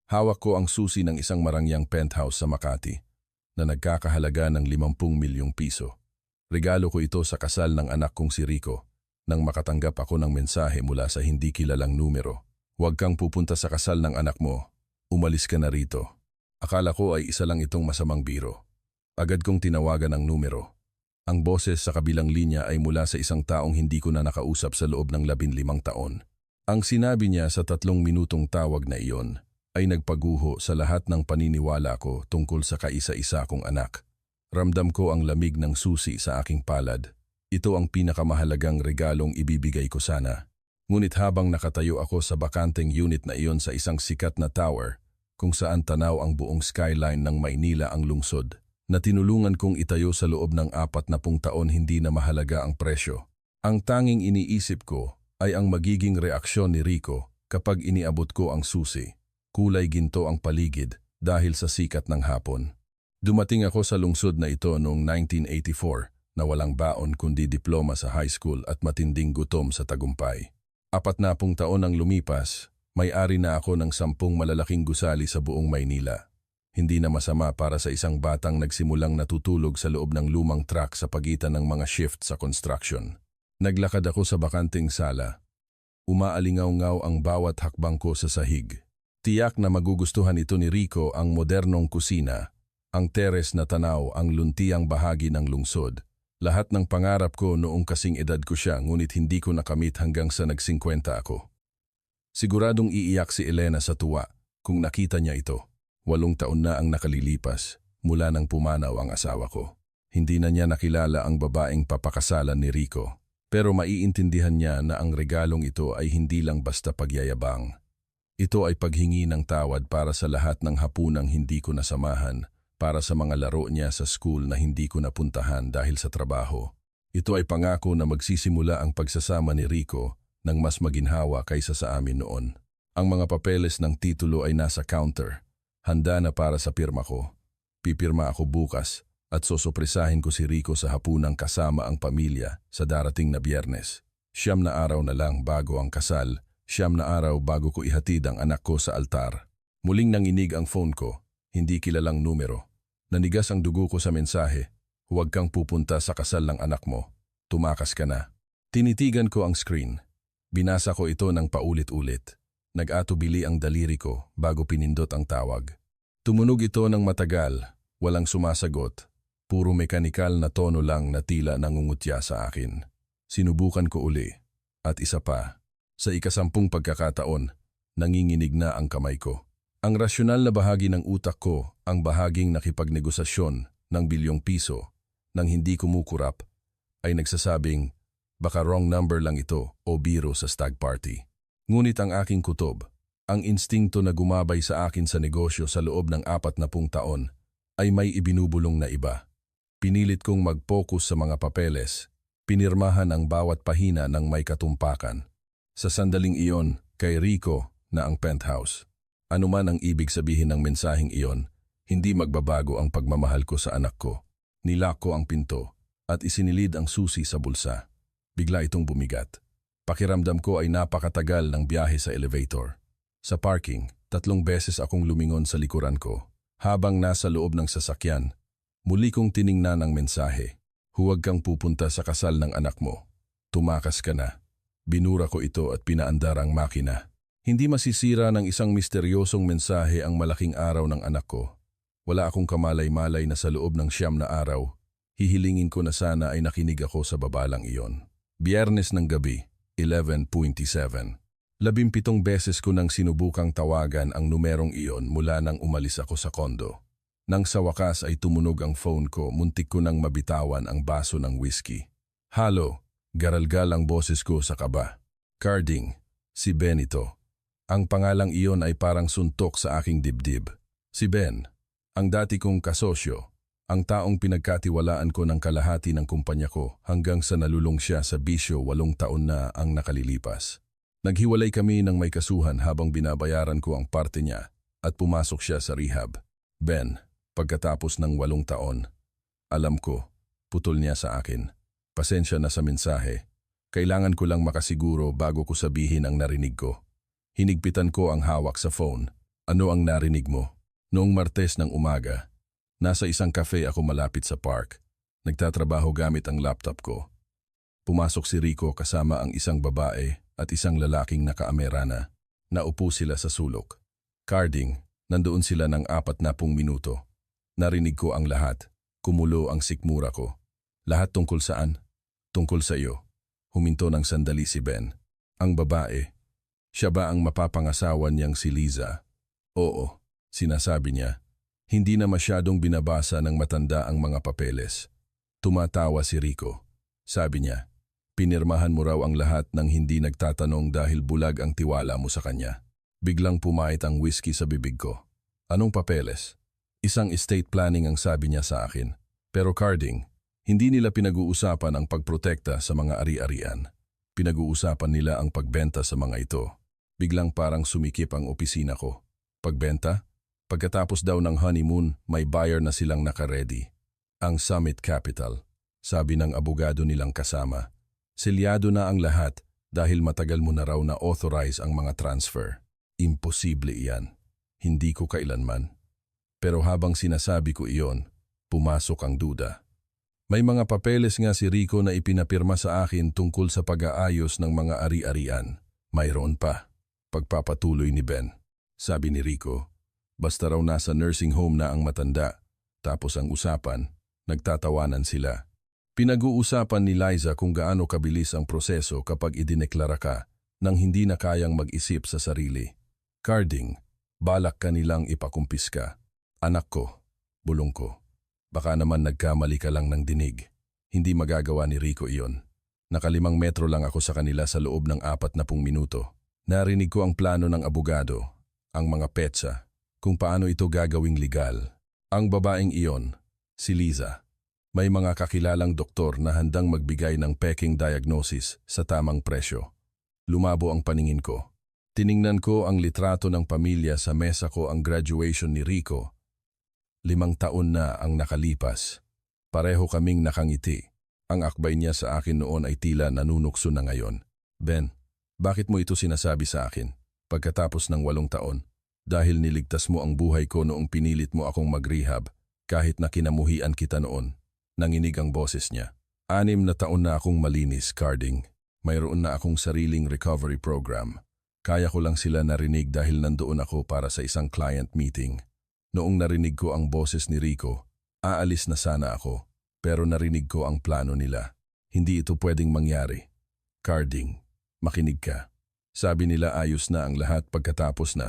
Hawak ko ang susi ng isang marangyang penthouse sa Makati na nagkakahalaga ng 50 milyong piso. Regalo ko ito sa kasal ng anak kong si Rico nang makatanggap ako ng mensahe mula sa hindi kilalang numero. Huwag kang pupunta sa kasal ng anak mo. Umalis ka na rito. Akala ko ay isa lang itong masamang biro. Agad kong tinawagan ang numero. Ang boses sa kabilang linya ay mula sa isang taong hindi ko na nakausap sa loob ng 15 taon. Ang sinabi niya sa 3 minutong tawag na iyon ay nagpaguho sa lahat ng paniniwala ko tungkol sa kaisa-isa kong anak. Ramdam ko ang lamig ng susi sa aking palad. Ito ang pinakamahalagang regalong ibibigay ko sana. Ngunit habang nakatayo ako sa bakanteng unit na iyon sa isang sikat na tower, kung saan tanaw ang buong skyline ng Maynila ang lungsod, na tinulungan kong itayo sa loob ng 40 taon hindi na mahalaga ang presyo. Ang tanging iniisip ko ay ang magiging reaksyon ni Rico kapag iniabot ko ang susi. Kulay ginto ang paligid dahil sa sikat ng hapon. Dumating ako sa lungsod na ito noong 1984 na walang baon kundi diploma sa high school at matinding gutom sa tagumpay. 40 taon ang lumipas, may-ari na ako ng 10 malalaking gusali sa buong Maynila. Hindi na masama para sa isang batang nagsimulang natutulog sa loob ng lumang truck sa pagitan ng mga shift sa construction. Naglakad ako sa bakanting sala. Umaalingaw-ngaw ang bawat hakbang ko sa sahig. Tiyak na magugustuhan ito ni Rico ang modernong kusina, ang teres na tanaw, ang luntiang bahagi ng lungsod. Lahat ng pangarap ko noong kasing edad ko siya, ngunit hindi ko nakamit hanggang sa nag-50 ako. Siguradong iiyak si Elena sa tuwa kung nakita niya ito. 8 taon na ang nakalilipas mula nang pumanaw ang asawa ko. Hindi na niya nakilala ang babaeng papakasalan ni Rico, pero maiintindihan niya na ang regalong ito ay hindi lang basta pagyayabang. Ito ay paghingi ng tawad para sa lahat ng hapunang hindi ko nasamahan, para sa mga laro niya sa school na hindi ko napuntahan dahil sa trabaho. Ito ay pangako na magsisimula ang pagsasama ni Rico ng mas maginhawa kaysa sa amin noon. Ang mga papeles ng titulo ay nasa counter. Handa na para sa pirma ko. Pipirma ako bukas at sosopresahin ko si Rico sa hapunang kasama ang pamilya sa darating na Biyernes. 9 na araw na lang bago ang kasal, 9 na araw bago ko ihatid ang anak ko sa altar. Muling nanginig ang phone ko. Hindi kilalang numero. Nanigas ang dugo ko sa mensahe. Huwag kang pupunta sa kasal ng anak mo. Tumakas ka na. Tinitigan ko ang screen. Binasa ko ito ng paulit-ulit. Nag-atubili ang daliri ko bago pinindot ang tawag. Tumunog ito ng matagal. Walang sumasagot. Puro mekanikal na tono lang na tila nangungutya sa akin. Sinubukan ko uli. At isa pa. Sa ika-10 pagkakataon, nanginginig na ang kamay ko. Ang rasyonal na bahagi ng utak ko, ang bahaging nakipagnegosasyon ng bilyong piso nang hindi kumukurap, ay nagsasabing, baka wrong number lang ito o biro sa stag party. Ngunit ang aking kutob, ang instingto na gumabay sa akin sa negosyo sa loob ng 40 taon, ay may ibinubulong na iba. Pinilit kong mag-focus sa mga papeles, pinirmahan ang bawat pahina ng may katumpakan. Sa sandaling iyon, kay Rico na ang penthouse. Ano man ang ibig sabihin ng mensaheng iyon, hindi magbabago ang pagmamahal ko sa anak ko. Nilak ko ang pinto at isinilid ang susi sa bulsa. Bigla itong bumigat. Pakiramdam ko ay napakatagal ng biyahe sa elevator. Sa parking, 3 beses akong lumingon sa likuran ko. Habang nasa loob ng sasakyan, muli kong tiningnan ang mensahe. Huwag kang pupunta sa kasal ng anak mo. Tumakas ka na. Binura ko ito at pinaandar ang makina. Hindi masisira ng isang misteryosong mensahe ang malaking araw ng anak ko. Wala akong kamalay-malay na sa loob ng 9 na araw, hihilingin ko na sana ay nakinig ako sa babalang iyon. Biyernes ng gabi, 11:27. 17 beses ko nang sinubukang tawagan ang numerong iyon mula nang umalis ako sa kondo. Nang sa wakas ay tumunog ang phone ko, muntik ko nang mabitawan ang baso ng whiskey. Halo, garalgal ang boses ko sa kaba. Carding, si Benito. Ang pangalang iyon ay parang suntok sa aking dibdib. Si Ben, ang dati kong kasosyo, ang taong pinagkatiwalaan ko ng kalahati ng kumpanya ko hanggang sa nalulong siya sa bisyo 8 taon na ang nakalilipas. Naghiwalay kami ng may kasuhan habang binabayaran ko ang parte niya at pumasok siya sa rehab. Ben, pagkatapos ng 8 taon, alam ko, putol niya sa akin. Pasensya na sa mensahe. Kailangan ko lang makasiguro bago ko sabihin ang narinig ko. Hinigpitan ko ang hawak sa phone. Ano ang narinig mo? Noong Martes ng umaga, nasa isang cafe ako malapit sa park. Nagtatrabaho gamit ang laptop ko. Pumasok si Rico kasama ang isang babae at isang lalaking nakaamerana. Naupo sila sa sulok. Carding, nandoon sila ng 40 minuto. Narinig ko ang lahat. Kumulo ang sikmura ko. Lahat tungkol saan? Tungkol sa iyo. Huminto ng sandali si Ben. Ang babae. Siya ba ang mapapangasawa niyang si Liza? Oo, sinasabi niya. Hindi na masyadong binabasa ng matanda ang mga papeles. Tumatawa si Rico. Sabi niya, pinirmahan mo raw ang lahat ng hindi nagtatanong dahil bulag ang tiwala mo sa kanya. Biglang pumait ang whiskey sa bibig ko. Anong papeles? Isang estate planning ang sabi niya sa akin. Pero Carding, hindi nila pinag-uusapan ang pagprotekta sa mga ari-arian. Pinag-uusapan nila ang pagbenta sa mga ito. Biglang parang sumikip ang opisina ko. Pagbenta? Pagkatapos daw ng honeymoon, may buyer na silang nakaredy. Ang Summit Capital, sabi ng abogado nilang kasama. Selyado na ang lahat dahil matagal mo na raw na-authorize ang mga transfer. Imposible iyan. Hindi ko kailanman. Pero habang sinasabi ko iyon, pumasok ang duda. May mga papeles nga si Rico na ipinapirma sa akin tungkol sa pag-aayos ng mga ari-arian. Mayroon pa. Pagpapatuloy ni Ben. Sabi ni Rico, basta raw nasa nursing home na ang matanda. Tapos ang usapan, nagtatawanan sila. Pinag-uusapan ni Liza kung gaano kabilis ang proseso kapag idineklara ka nang hindi na kayang mag-isip sa sarili. Carding, balak ka nilang ipakumpiska. Anak ko, bulong ko. Baka naman nagkamali ka lang ng dinig. Hindi magagawa ni Rico iyon. Naka5 metro lang ako sa kanila sa loob ng 40 minuto. Narinig ko ang plano ng abogado, ang mga petsa, kung paano ito gagawing legal. Ang babaeng iyon, si Liza. May mga kakilalang doktor na handang magbigay ng peking diagnosis sa tamang presyo. Lumabo ang paningin ko. Tiningnan ko ang litrato ng pamilya sa mesa ko ang graduation ni Rico. 5 taon na ang nakalipas. Pareho kaming nakangiti. Ang akbay niya sa akin noon ay tila nanunukso na ngayon. Ben, bakit mo ito sinasabi sa akin? Pagkatapos ng 8 taon, dahil niligtas mo ang buhay ko noong pinilit mo akong mag-rehab, kahit na kinamuhian kita noon. Nanginig ang boses niya. 6 na taon na akong malinis, Carding. Mayroon na akong sariling recovery program. Kaya ko lang sila narinig dahil nandoon ako para sa isang client meeting. Noong narinig ko ang boses ni Rico, aalis na sana ako, pero narinig ko ang plano nila. Hindi ito pwedeng mangyari. Carding, makinig ka. Sabi nila ayos na ang lahat pagkatapos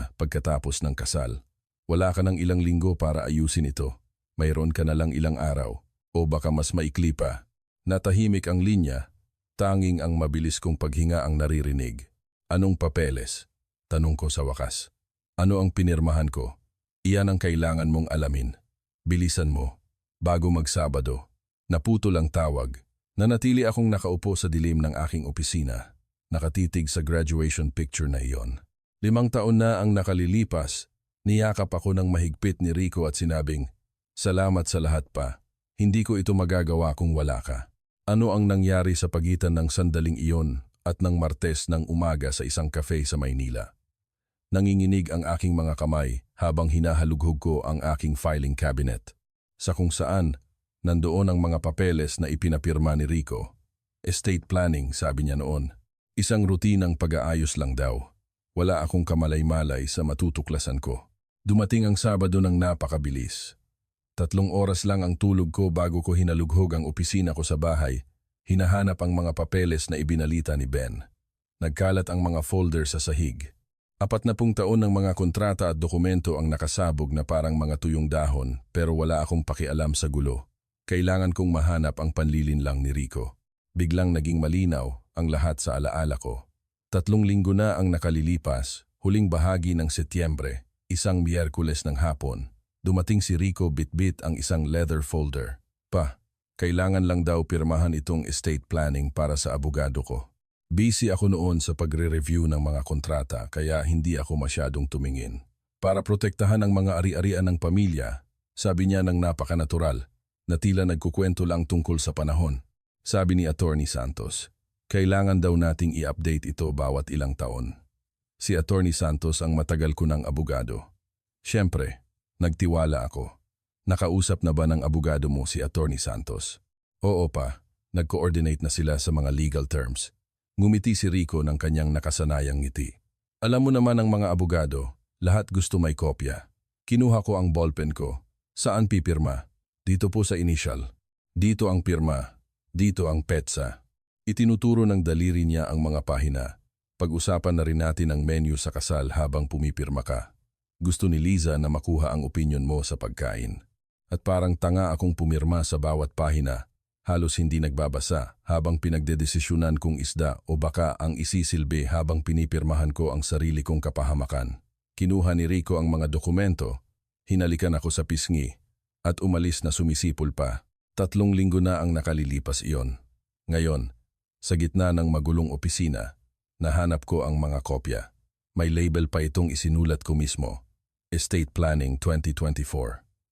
ng kasal. Wala ka ng ilang linggo para ayusin ito. Mayroon ka na lang ilang araw, o baka mas maikli pa. Natahimik ang linya, tanging ang mabilis kong paghinga ang naririnig. Anong papeles? Tanong ko sa wakas. Ano ang pinirmahan ko? Iyan ang kailangan mong alamin. Bilisan mo. Bago magsabado. Naputol ang tawag. Nanatili akong nakaupo sa dilim ng aking opisina. Nakatitig sa graduation picture na iyon. 5 taon na ang nakalilipas. Niyakap ako ng mahigpit ni Rico at sinabing, salamat sa lahat pa. Hindi ko ito magagawa kung wala ka. Ano ang nangyari sa pagitan ng sandaling iyon at ng Martes ng umaga sa isang cafe sa Maynila? Nanginginig ang aking mga kamay habang hinahalughog ko ang aking filing cabinet. Sa kung saan, nandoon ang mga papeles na ipinapirma ni Rico. Estate planning, sabi niya noon. Isang rutinang pag-aayos lang daw. Wala akong kamalay-malay sa matutuklasan ko. Dumating ang Sabado ng napakabilis. 3 oras lang ang tulog ko bago ko hinalughog ang opisina ko sa bahay. Hinahanap ang mga papeles na ibinalita ni Ben. Nagkalat ang mga folder sa sahig. 40 taon ng mga kontrata at dokumento ang nakasabog na parang mga tuyong dahon pero wala akong pakialam sa gulo. Kailangan kong mahanap ang panlilinlang ni Rico. Biglang naging malinaw ang lahat sa alaala ko. 3 linggo na ang nakalilipas, huling bahagi ng Setyembre, isang Miyerkules ng hapon. Dumating si Rico bitbit ang isang leather folder. Kailangan lang daw pirmahan itong estate planning para sa abogado ko. Busy ako noon sa pagre-review ng mga kontrata kaya hindi ako masyadong tumingin. Para protektahan ang mga ari-arian ng pamilya, sabi niya ng napakanatural, na tila nagkukwento lang tungkol sa panahon. Sabi ni Attorney Santos, kailangan daw nating i-update ito bawat ilang taon. Si Attorney Santos ang matagal ko ng abogado. Siyempre, nagtiwala ako. Nakausap na ba ng abogado mo si Attorney Santos? Oo pa, nag-coordinate na sila sa mga legal terms. Ngumiti si Rico ng kanyang nakasanayang ngiti. Alam mo naman ang mga abogado, lahat gusto may kopya. Kinuha ko ang ballpen ko. Saan pipirma? Dito po sa initial. Dito ang pirma. Dito ang petsa. Itinuturo ng daliri niya ang mga pahina. Pag-usapan na rin natin ang menu sa kasal habang pumipirma ka. Gusto ni Liza na makuha ang opinyon mo sa pagkain. At parang tanga akong pumirma sa bawat pahina, halos hindi nagbabasa habang pinagdedesisyonan kong isda o baka ang isisilbi habang pinipirmahan ko ang sarili kong kapahamakan. Kinuha ni Rico ang mga dokumento, hinalikan ako sa pisngi, at umalis na sumisipol pa. 3 linggo na ang nakalilipas iyon. Ngayon, sa gitna ng magulong opisina, nahanap ko ang mga kopya. May label pa itong isinulat ko mismo. Estate Planning 2024.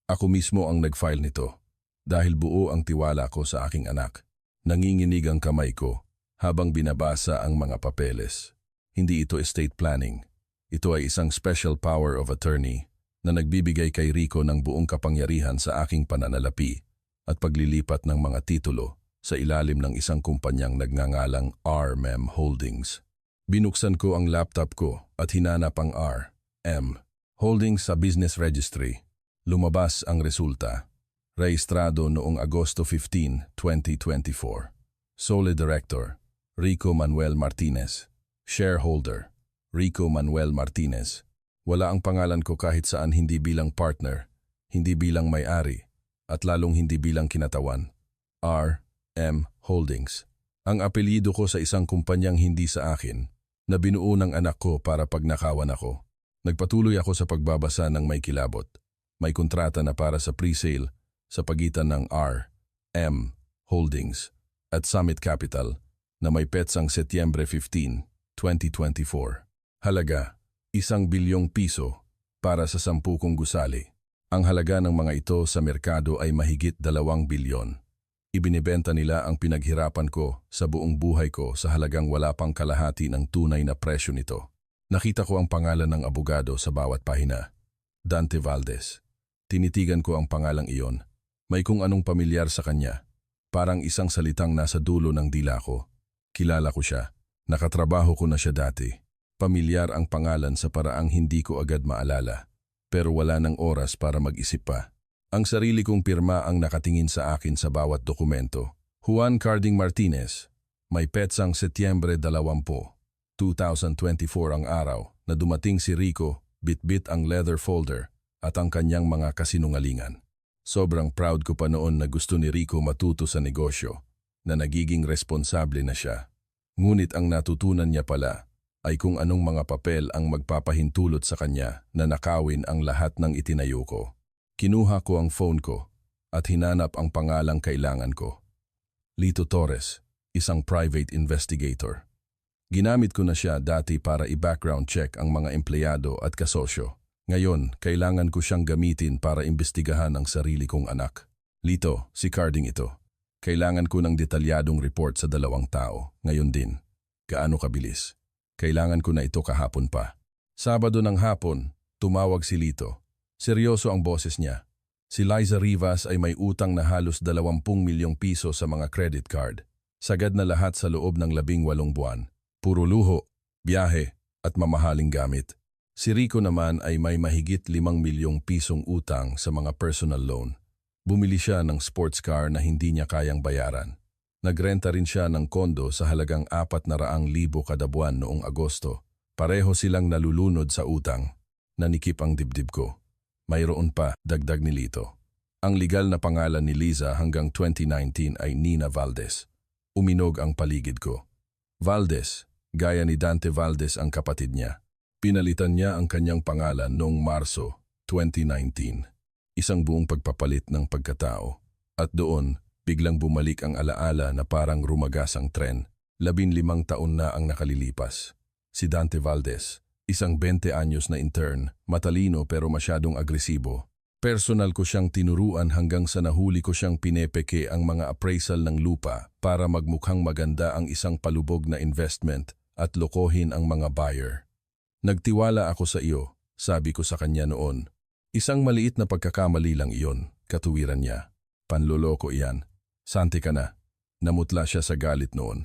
Ako mismo ang nag-file nito. Dahil buo ang tiwala ko sa aking anak. Nanginginig ang kamay ko habang binabasa ang mga papeles. Hindi ito estate planning. Ito ay isang special power of attorney na nagbibigay kay Rico ng buong kapangyarihan sa aking pananalapi at paglilipat ng mga titulo sa ilalim ng isang kumpanyang nagngangalang R.M. Holdings. Binuksan ko ang laptop ko at hinanap ang R.M. Holdings sa Business Registry. Lumabas ang resulta. Rehistrado noong Agosto 15, 2024. Sole Director, Rico Manuel Martinez. Shareholder, Rico Manuel Martinez. Wala ang pangalan ko kahit saan, hindi bilang partner, hindi bilang may-ari, at lalong hindi bilang kinatawan. R.M. Holdings. Ang apelyido ko sa isang kumpanyang hindi sa akin, na binuo ng anak ko para pagnakawan ako. Nagpatuloy ako sa pagbabasa ng may kilabot. May kontrata na para sa pre-sale sa pagitan ng R.M. Holdings at Summit Capital na may petsang Setyembre 15, 2024. Halaga, 1 bilyong piso para sa 10 kong gusali. Ang halaga ng mga ito sa merkado ay mahigit 2 bilyon. Ibinibenta nila ang pinaghirapan ko sa buong buhay ko sa halagang wala pang kalahati ng tunay na presyo nito. Nakita ko ang pangalan ng abogado sa bawat pahina. Dante Valdez. Tinitigan ko ang pangalang iyon. May kung anong pamilyar sa kanya. Parang isang salitang nasa dulo ng dila ko. Kilala ko siya. Nakatrabaho ko na siya dati. Pamilyar ang pangalan sa paraang hindi ko agad maalala. Pero wala ng oras para mag-isip pa. Ang sarili kong pirma ang nakatingin sa akin sa bawat dokumento. Juan Carding Martinez. May petsang Setyembre 20, 2024 ang araw na dumating si Rico, bitbit ang leather folder at ang kanyang mga kasinungalingan. Sobrang proud ko pa noon na gusto ni Rico matuto sa negosyo, na nagiging responsable na siya. Ngunit ang natutunan niya pala ay kung anong mga papel ang magpapahintulot sa kanya na nakawin ang lahat ng itinayo ko. Kinuha ko ang phone ko at hinanap ang pangalang kailangan ko. Lito Torres, isang private investigator. Ginamit ko na siya dati para i-background check ang mga empleyado at kasosyo. Ngayon, kailangan ko siyang gamitin para imbestigahan ang sarili kong anak. Lito, si Carding ito. Kailangan ko ng detalyadong report sa 2 tao. Ngayon din. Gaano kabilis? Kailangan ko na ito kahapon pa. Sabado ng hapon, tumawag si Lito. Seryoso ang boses niya. Si Liza Rivas ay may utang na halos 20 milyong piso sa mga credit card. Sagad na lahat sa loob ng 18 buwan. Puro luho, biyahe, at mamahaling gamit. Si Rico naman ay may mahigit 5 milyong pisong utang sa mga personal loan. Bumili siya ng sports car na hindi niya kayang bayaran. Nagrenta rin siya ng kondo sa halagang 400,000 kada buwan noong Agosto. Pareho silang nalulunod sa utang. Nanikip ang dibdib ko. Mayroon pa, dagdag ni Lito. Ang legal na pangalan ni Liza hanggang 2019 ay Nina Valdez. Uminog ang paligid ko. Valdez, gaya ni Dante Valdez ang kapatid niya. Pinalitan niya ang kanyang pangalan noong Marso 2019. Isang buong pagpapalit ng pagkatao. At doon, biglang bumalik ang alaala na parang rumagas ang tren. 15 taon na ang nakalilipas. Si Dante Valdez, isang 20 anyos na intern, matalino pero masyadong agresibo. Personal ko siyang tinuruan hanggang sa nahuli ko siyang pinepeke ang mga appraisal ng lupa para magmukhang maganda ang isang palubog na investment at lokohin ang mga buyer. Nagtiwala ako sa iyo, sabi ko sa kanya noon. Isang maliit na pagkakamali lang iyon, katuwiran niya. Panloloko iyan. Santi ka na. Namutla siya sa galit noon.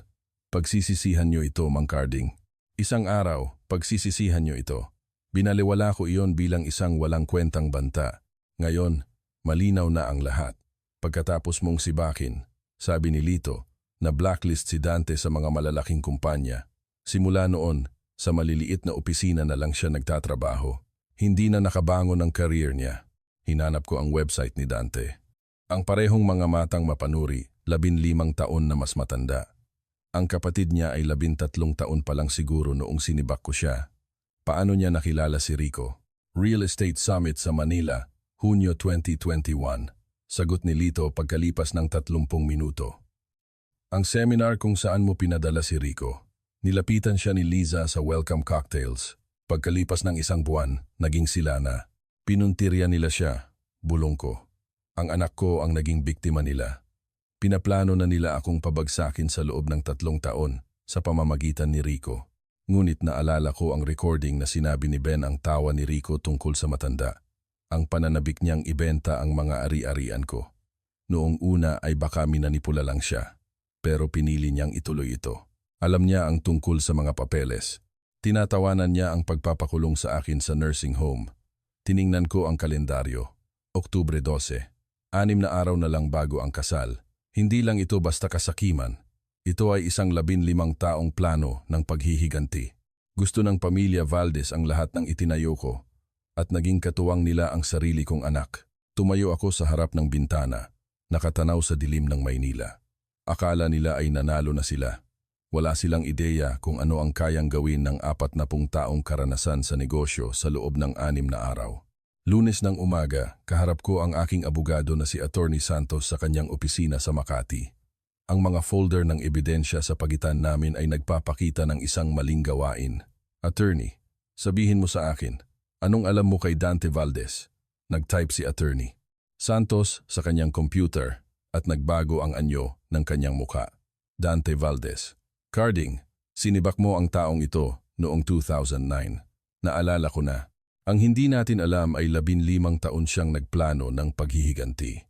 Pagsisisihan niyo ito, Mang Carding. Isang araw, pagsisisihan niyo ito. Binaliwala ko iyon bilang isang walang kwentang banta. Ngayon, malinaw na ang lahat. Pagkatapos mong sibakin, sabi ni Lito, na blacklist si Dante sa mga malalaking kumpanya. Simula noon, sa maliliit na opisina na lang siya nagtatrabaho. Hindi na nakabangon ang career niya. Hinanap ko ang website ni Dante. Ang parehong mga matang mapanuri, 15 taon na mas matanda. Ang kapatid niya ay 13 taon pa lang siguro noong sinibak ko siya. Paano niya nakilala si Rico? Real Estate Summit sa Manila, Hunyo 2021. Sagot ni Lito pagkalipas ng 30 minuto. Ang seminar kung saan mo pinadala si Rico. Nilapitan siya ni Liza sa welcome cocktails. Pagkalipas ng 1 buwan, naging sila na. Pinuntirya nila siya, bulong ko. Ang anak ko ang naging biktima nila. Pinaplano na nila akong pabagsakin sa loob ng 3 taon sa pamamagitan ni Rico. Ngunit naalala ko ang recording na sinabi ni Ben ang tawa ni Rico tungkol sa matanda. Ang pananabik niyang ibenta ang mga ari-arian ko. Noong una ay baka minanipula lang siya. Pero pinili niyang ituloy ito. Alam niya ang tungkol sa mga papeles. Tinatawanan niya ang pagpapakulong sa akin sa nursing home. Tiningnan ko ang kalendaryo. Oktubre 12. 6 na araw na lang bago ang kasal. Hindi lang ito basta kasakiman. Ito ay isang 15 taong plano ng paghihiganti. Gusto ng pamilya Valdez ang lahat ng itinayo ko. At naging katuwang nila ang sarili kong anak. Tumayo ako sa harap ng bintana, nakatanaw sa dilim ng Maynila. Akala nila ay nanalo na sila. Wala silang ideya kung ano ang kayang gawin ng 40 taong karanasan sa negosyo sa loob ng 6 na araw. Lunes ng umaga, kaharap ko ang aking abogado na si Attorney Santos sa kanyang opisina sa Makati. Ang mga folder ng ebidensya sa pagitan namin ay nagpapakita ng isang maling gawain. Attorney, sabihin mo sa akin, anong alam mo kay Dante Valdez? Nag-type si Attorney Santos sa kanyang computer at nagbago ang anyo ng kanyang muka. Dante Valdez. Carding, sinibak mo ang taong ito noong 2009. Naalala ko na. Ang hindi natin alam ay 15 taon siyang nagplano ng paghihiganti.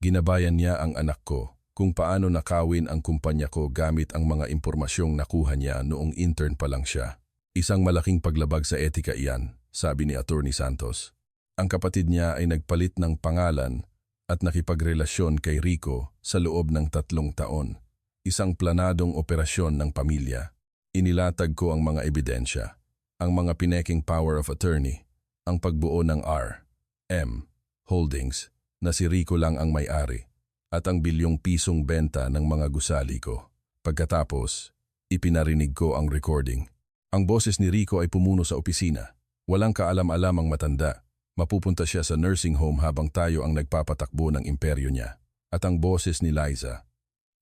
Ginabayan niya ang anak ko kung paano nakawin ang kumpanya ko gamit ang mga impormasyong nakuha niya noong intern pa lang siya. Isang malaking paglabag sa etika iyan, sabi ni Attorney Santos. Ang kapatid niya ay nagpalit ng pangalan at nakipagrelasyon kay Rico sa loob ng 3 taon. Isang planadong operasyon ng pamilya. Inilatag ko ang mga ebidensya, ang mga pineking power of attorney, ang pagbuo ng R.M. Holdings na si Rico lang ang may-ari, at ang bilyong-pisong benta ng mga gusali ko. Pagkatapos, ipinarinig ko ang recording. Ang boses ni Rico ay pumuno sa opisina. Walang kaalam-alam ang matanda. Mapupunta siya sa nursing home habang tayo ang nagpapatakbo ng imperyo niya. At ang boses ni Liza.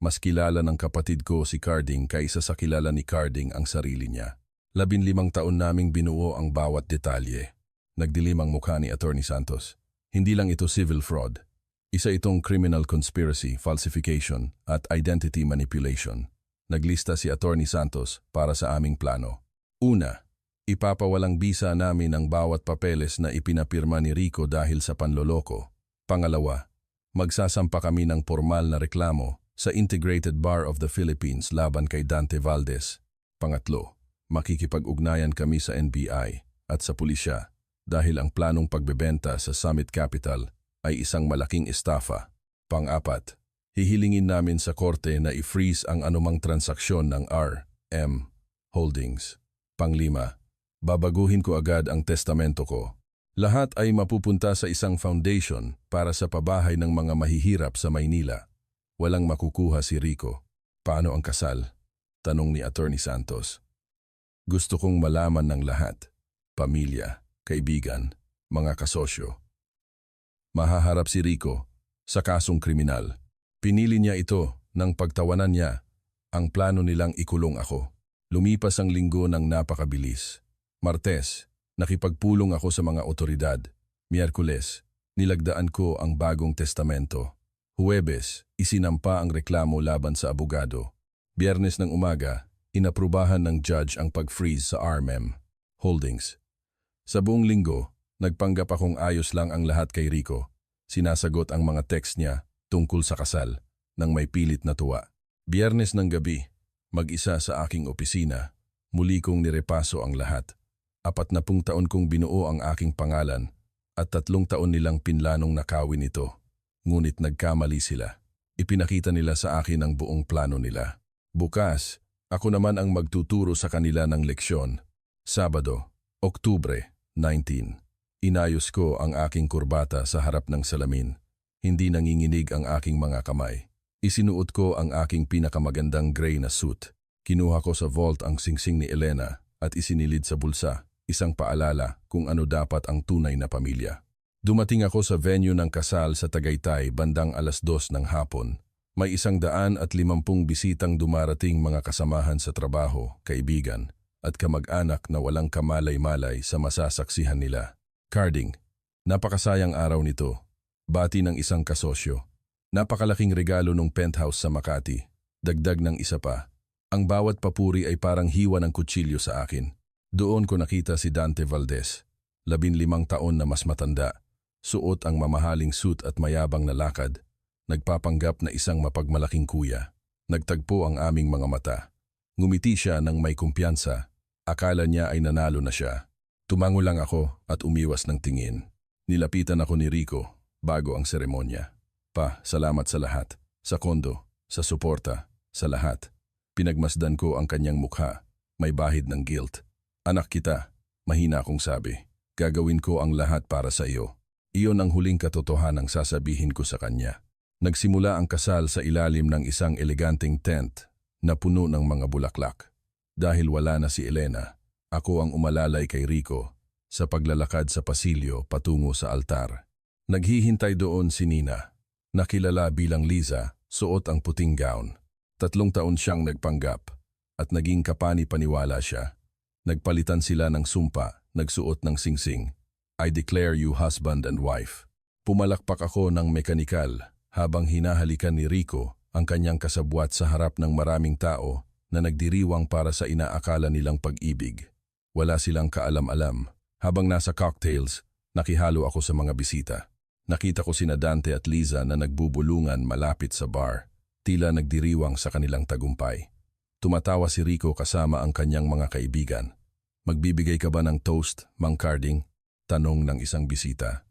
Mas kilala ng kapatid ko si Carding kaysa sa kilala ni Carding ang sarili niya. 15 taon naming binuo ang bawat detalye. Nagdilim ang mukha ni Attorney Santos. Hindi lang ito civil fraud. Isa itong criminal conspiracy, falsification at identity manipulation. Naglista si Attorney Santos para sa aming plano. Una, ipapawalang bisa namin ang bawat papeles na ipinapirma ni Rico dahil sa panloloko. Pangalawa, magsasampa kami ng formal na reklamo sa Integrated Bar of the Philippines laban kay Dante Valdez. Pangatlo, makikipag-ugnayan kami sa NBI at sa pulisya dahil ang planong pagbebenta sa Summit Capital ay isang malaking estafa. Pang-apat, hihilingin namin sa korte na i-freeze ang anumang transaksyon ng R.M. Holdings. Panglima, babaguhin ko agad ang testamento ko. Lahat ay mapupunta sa isang foundation para sa pabahay ng mga mahihirap sa Maynila. Walang makukuha si Rico. Paano ang kasal? Tanong ni Attorney Santos. Gusto kong malaman ng lahat. Pamilya, kaibigan, mga kasosyo. Mahaharap si Rico sa kasong kriminal. Pinili niya ito nang pagtawanan niya. Ang plano nilang ikulong ako. Lumipas ang linggo ng napakabilis. Martes, nakipagpulong ako sa mga otoridad. Miyerkules, nilagdaan ko ang bagong testamento. Huwebes, isinampa ang reklamo laban sa abogado. Biyernes ng umaga, inaprubahan ng judge ang pag-freeze sa RMM Holdings. Sa buong linggo, Nagpanggap akong ayos lang ang lahat kay Rico. Sinasagot ang mga text niya tungkol sa kasal nang may pilit na tuwa. Biyernes ng gabi, mag-isa sa aking opisina, muli kong nirepaso ang lahat. 40 taon kong binuo ang aking pangalan at 3 taon nilang pinlanong nakawin ito. Ngunit nagkamali sila. Ipinakita nila sa akin ang buong plano nila. Bukas, ako naman ang magtuturo sa kanila ng leksyon. Sabado, Oktubre 19. Inayos ko ang aking kurbata sa harap ng salamin. Hindi nanginginig ang aking mga kamay. Isinuot ko ang aking pinakamagandang gray na suit. Kinuha ko sa vault ang singsing ni Elena at isinilid sa bulsa, isang paalala kung ano dapat ang tunay na pamilya. Dumating ako sa venue ng kasal sa Tagaytay bandang 2:00 ng hapon. May 150 bisitang dumarating, mga kasamahan sa trabaho, kaibigan, at kamag-anak na walang kamalay-malay sa masasaksihan nila. Carding, napakasayang araw nito. Bati ng isang kasosyo. Napakalaking regalo ng penthouse sa Makati. Dagdag ng isa pa. Ang bawat papuri ay parang hiwa ng kutsilyo sa akin. Doon ko nakita si Dante Valdez, 15 taon na mas matanda. Suot ang mamahaling suit at mayabang na lakad. Nagpapanggap na isang mapagmalaking kuya. Nagtagpo ang aming mga mata. Ngumiti siya ng may kumpiyansa. Akala niya ay nanalo na siya. Tumango lang ako at umiwas ng tingin. Nilapitan ako ni Rico bago ang seremonya. Pa, salamat sa lahat. Sa kondo, sa suporta, sa lahat. Pinagmasdan ko ang kanyang mukha. May bahid ng guilt. Anak kita, mahina akong sabi. Gagawin ko ang lahat para sa iyo. Iyon ang huling katotohanang sasabihin ko sa kanya. Nagsimula ang kasal sa ilalim ng isang eleganteng tent na puno ng mga bulaklak. Dahil wala na si Elena, ako ang umalalay kay Rico sa paglalakad sa pasilyo patungo sa altar. Naghihintay doon si Nina, nakilala bilang Liza, suot ang puting gown. 3 taon siyang nagpanggap at naging kapani-paniwala siya. Nagpalitan sila ng sumpa, nagsuot ng singsing. I declare you husband and wife. Pumalakpak ako ng mekanikal habang hinahalikan ni Rico ang kanyang kasabwat sa harap ng maraming tao na nagdiriwang para sa inaakala nilang pag-ibig. Wala silang kaalam-alam. Habang nasa cocktails, nakihalo ako sa mga bisita. Nakita ko sina Dante at Liza na nagbubulungan malapit sa bar, tila nagdiriwang sa kanilang tagumpay. Tumatawa si Rico kasama ang kanyang mga kaibigan. Magbibigay ka ba ng toast, Mang Carding? Tanong ng isang bisita.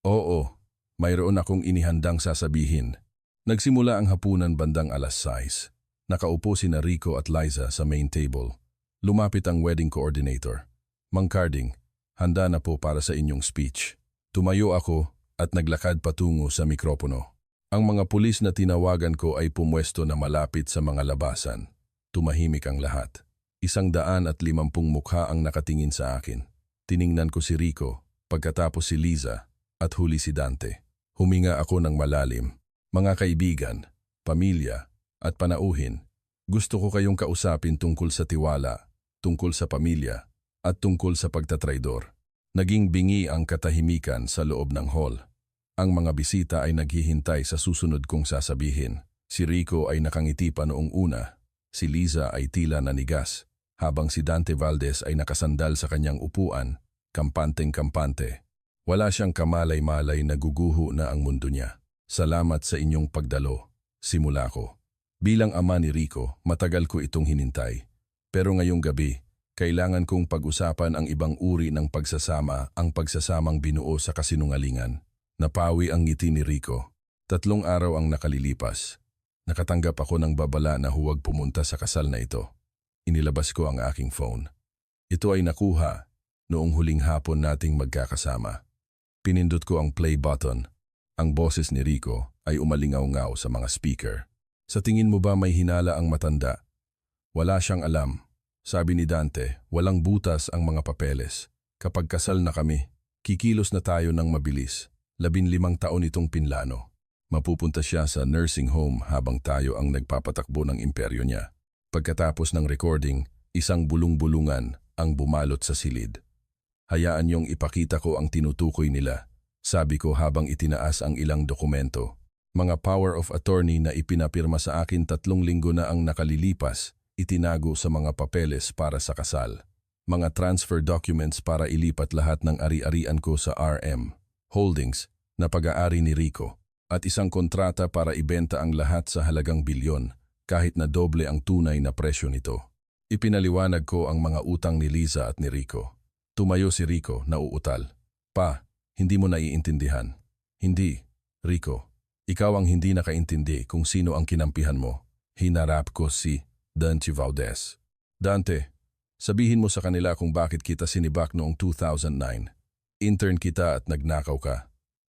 Oo, mayroon akong inihandang sasabihin. Nagsimula ang hapunan bandang 6:00. Nakaupo sina Rico at Liza sa main table. Lumapit ang wedding coordinator. Mang Carding, handa na po para sa inyong speech. Tumayo ako at naglakad patungo sa mikropono. Ang mga pulis na tinawagan ko ay pumwesto na malapit sa mga labasan. Tumahimik ang lahat. 150 mukha ang nakatingin sa akin. Tiningnan ko si Rico, pagkatapos si Liza, at huli si Dante. Huminga ako ng malalim. Mga kaibigan, pamilya, at panauhin, gusto ko kayong kausapin tungkol sa tiwala, tungkol sa pamilya, at tungkol sa pagtatraidor. Naging bingi ang katahimikan sa loob ng hall. Ang mga bisita ay naghihintay sa susunod kong sasabihin. Si Rico ay nakangiti pa noong una. Si Liza ay tila nanigas, habang si Dante Valdez ay nakasandal sa kanyang upuan, kampanteng-kampante. Wala siyang kamalay-malay na guguho na ang mundo niya. Salamat sa inyong pagdalo. Simula ko. Bilang ama ni Rico, matagal ko itong hinintay. Pero ngayong gabi, kailangan kong pag-usapan ang ibang uri ng pagsasama, ang pagsasamang binuo sa kasinungalingan. Napawi ang ngiti ni Rico. 3 araw ang nakalilipas. Nakatanggap ako ng babala na huwag pumunta sa kasal na ito. Inilabas ko ang aking phone. Ito ay nakuha noong huling hapon nating magkakasama. Pinindot ko ang play button. Ang boses ni Rico ay umalingaw-ngaw sa mga speaker. Sa tingin mo ba may hinala ang matanda? Wala siyang alam. Sabi ni Dante, walang butas ang mga papeles. Kapag kasal na kami, kikilos na tayo ng mabilis. 15 taon itong pinlano. Mapupunta siya sa nursing home habang tayo ang nagpapatakbo ng imperyo niya. Pagkatapos ng recording, isang bulung-bulungan ang bumalot sa silid. Hayaan niyong ipakita ko ang tinutukoy nila, sabi ko habang itinaas ang ilang dokumento. Mga power of attorney na ipinapirma sa akin 3 linggo na ang nakalilipas, itinago sa mga papeles para sa kasal. mga transfer documents para ilipat lahat ng ari-arian ko sa RM Holdings na pag-aari ni Rico, at isang kontrata para ibenta ang lahat sa halagang bilyon kahit na doble ang tunay na presyo nito. Ipinaliwanag ko ang mga utang ni Liza at ni Rico. Tumayo si Rico na uutal. Pa, hindi mo naiintindihan. Hindi, Rico. Ikaw ang hindi nakaintindi kung sino ang kinampihan mo. Hinarap ko si Dante Valdez. Dante, sabihin mo sa kanila kung bakit kita sinibak noong 2009. Intern kita at nagnakaw ka.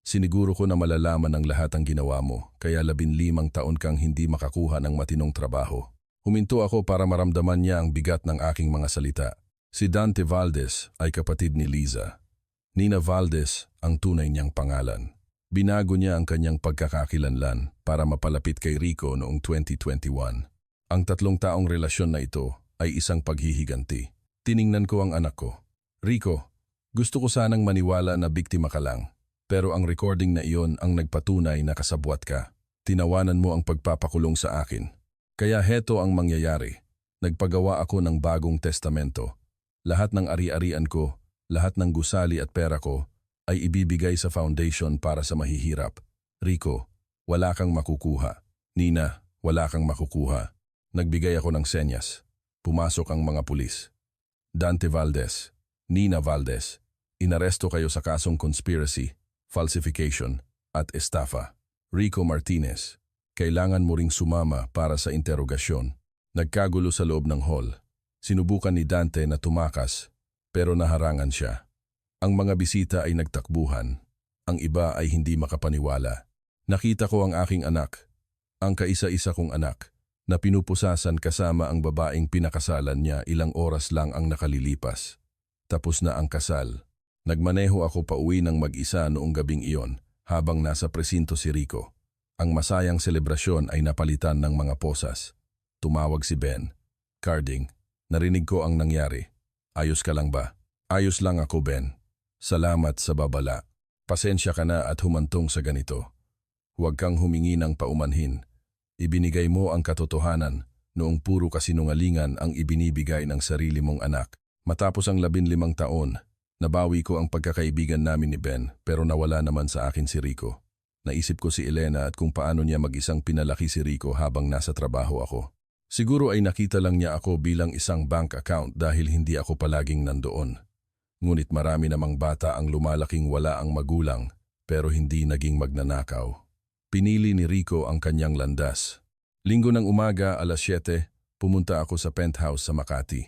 Siniguro ko na malalaman ng lahat ang ginawa mo, kaya 15 taon kang hindi makakuha ng matinong trabaho. Huminto ako para maramdaman niya ang bigat ng aking mga salita. Si Dante Valdez ay kapatid ni Liza. Nina Valdez ang tunay niyang pangalan. Binago niya ang kanyang pagkakakilanlan para mapalapit kay Rico noong 2021. Ang 3 taong relasyon na ito ay isang paghihiganti. Tiningnan ko ang anak ko. Rico, gusto ko sanang maniwala na biktima ka lang. Pero ang recording na iyon ang nagpatunay na kasabwat ka. Tinawanan mo ang pagpapakulong sa akin. Kaya heto ang mangyayari. Nagpagawa ako ng bagong testamento. Lahat ng ari-arian ko, lahat ng gusali at pera ko, ay ibibigay sa foundation para sa mahihirap. Rico, wala kang makukuha. Nina, wala kang makukuha. Nagbigay ako ng senyas. Pumasok ang mga pulis. Dante Valdez, Nina Valdez, inaresto kayo sa kasong conspiracy, falsification, at estafa. Rico Martinez, kailangan mo ring sumama para sa interogasyon. Nagkagulo sa loob ng hall. Sinubukan ni Dante na tumakas, pero naharangan siya. Ang mga bisita ay nagtakbuhan. Ang iba ay hindi makapaniwala. Nakita ko ang aking anak, ang kaisa-isa kong anak, na pinupusasan kasama ang babaeng pinakasalan niya. Ilang oras lang ang nakalilipas. Tapos na ang kasal. Nagmaneho ako pauwi ng mag-isa noong gabing iyon habang nasa presinto si Rico. Ang masayang selebrasyon ay napalitan ng mga posas. Tumawag si Ben. Carding, narinig ko ang nangyari. Ayos ka lang ba? Ayos lang ako, Ben. Salamat sa babala. Pasensya ka na at humantong sa ganito. Huwag kang humingi ng paumanhin. Ibinigay mo ang katotohanan noong puro kasinungalingan ang ibinibigay ng sarili mong anak. Matapos ang 15 taon, nabawi ko ang pagkakaibigan namin ni Ben pero nawala naman sa akin si Rico. Naisip ko si Elena at kung paano niya mag-isang pinalaki si Rico habang nasa trabaho ako. Siguro ay nakita lang niya ako bilang isang bank account dahil hindi ako palaging nandoon. Ngunit marami namang bata ang lumalaking wala ang magulang pero hindi naging magnanakaw. Pinili ni Rico ang kanyang landas. Linggo ng umaga, 7:00, pumunta ako sa penthouse sa Makati.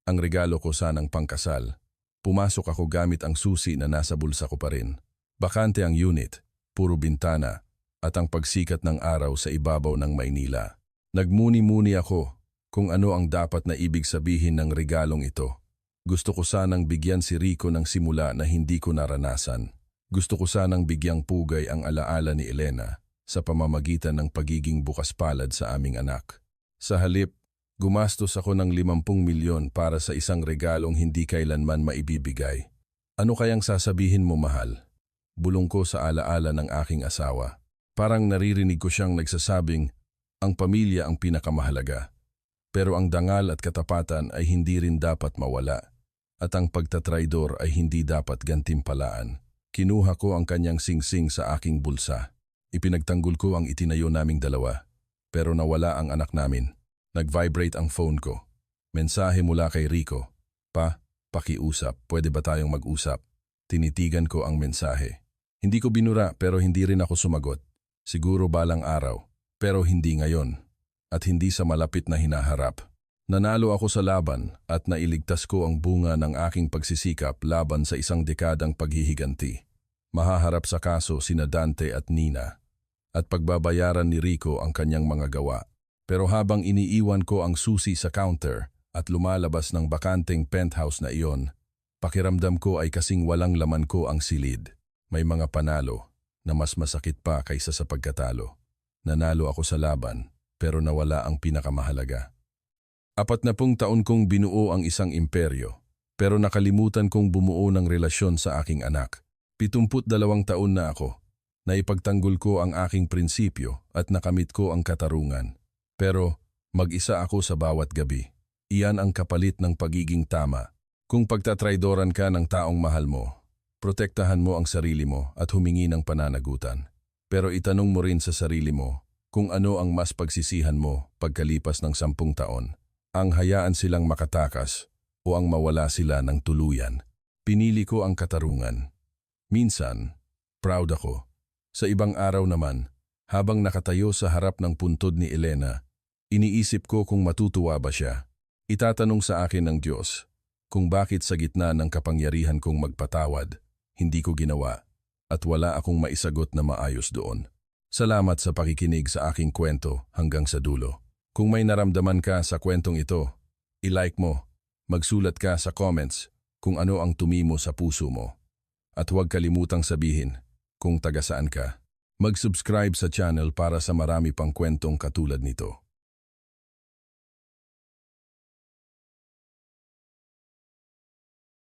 Ang regalo ko sanang pangkasal. Pumasok ako gamit ang susi na nasa bulsa ko pa rin. Bakante ang unit, puro bintana, at ang pagsikat ng araw sa ibabaw ng Maynila. Nagmuni-muni ako kung ano ang dapat na ibig sabihin ng regalong ito. Gusto ko sanang bigyan si Rico ng simula na hindi ko naranasan. Gusto ko sanang bigyang pugay ang alaala ni Elena sa pamamagitan ng pagiging bukas palad sa aming anak. Sa halip, gumastos ako ng 50 milyon para sa isang regalong hindi kailanman maibibigay. Ano kayang sasabihin mo, mahal? Bulong ko sa alaala ng aking asawa. Parang naririnig ko siyang nagsasabing, ang pamilya ang pinakamahalaga. Pero ang dangal at katapatan ay hindi rin dapat mawala. At ang pagtatraidor ay hindi dapat gantimpalaan. Kinuha ko ang kanyang singsing sa aking bulsa. Ipinagtanggol ko ang itinayo naming dalawa. Pero nawala ang anak namin. Nag-vibrate ang phone ko. Mensahe mula kay Rico. Pa, pakiusap. Pwede ba tayong mag-usap? Tinitigan ko ang mensahe. Hindi ko binura pero hindi rin ako sumagot. Siguro balang araw. Pero hindi ngayon. At hindi sa malapit na hinaharap. Nanalo ako sa laban at nailigtas ko ang bunga ng aking pagsisikap laban sa isang dekadang paghihiganti. Mahaharap sa kaso sina Dante at Nina. At pagbabayaran ni Rico ang kanyang mga gawa. Pero habang iniiwan ko ang susi sa counter at lumalabas ng bakanteng penthouse na iyon, pakiramdam ko ay kasing walang laman ko ang silid. May mga panalo na mas masakit pa kaysa sa pagkatalo. Nanalo ako sa laban pero nawala ang pinakamahalaga. 40 taon kong binuo ang isang imperyo pero nakalimutan kong bumuo ng relasyon sa aking anak. 72 taon na ako. Naipagtanggol ko ang aking prinsipyo at nakamit ko ang katarungan. Pero mag-isa ako sa bawat gabi. Iyan ang kapalit ng pagiging tama. Kung pagtatraydoran ka ng taong mahal mo, protektahan mo ang sarili mo at humingi ng pananagutan. Pero itanong mo rin sa sarili mo kung ano ang mas pagsisihan mo pagkalipas ng 10 taon. Ang hayaan silang makatakas o ang mawala sila ng tuluyan. Pinili ko ang katarungan. Minsan, proud ako. Sa ibang araw naman, habang nakatayo sa harap ng puntod ni Elena, iniisip ko kung matutuwa ba siya. Itatanong sa akin ng Diyos kung bakit sa gitna ng kapangyarihan kong magpatawad, hindi ko ginawa at wala akong maisagot na maayos doon. Salamat sa pakikinig sa aking kwento hanggang sa dulo. Kung may naramdaman ka sa kwentong ito, i-like mo, magsulat ka sa comments kung ano ang tumimo sa puso mo. At huwag kalimutang sabihin kung taga saan ka. Mag-subscribe sa channel para sa marami pang kwentong katulad nito.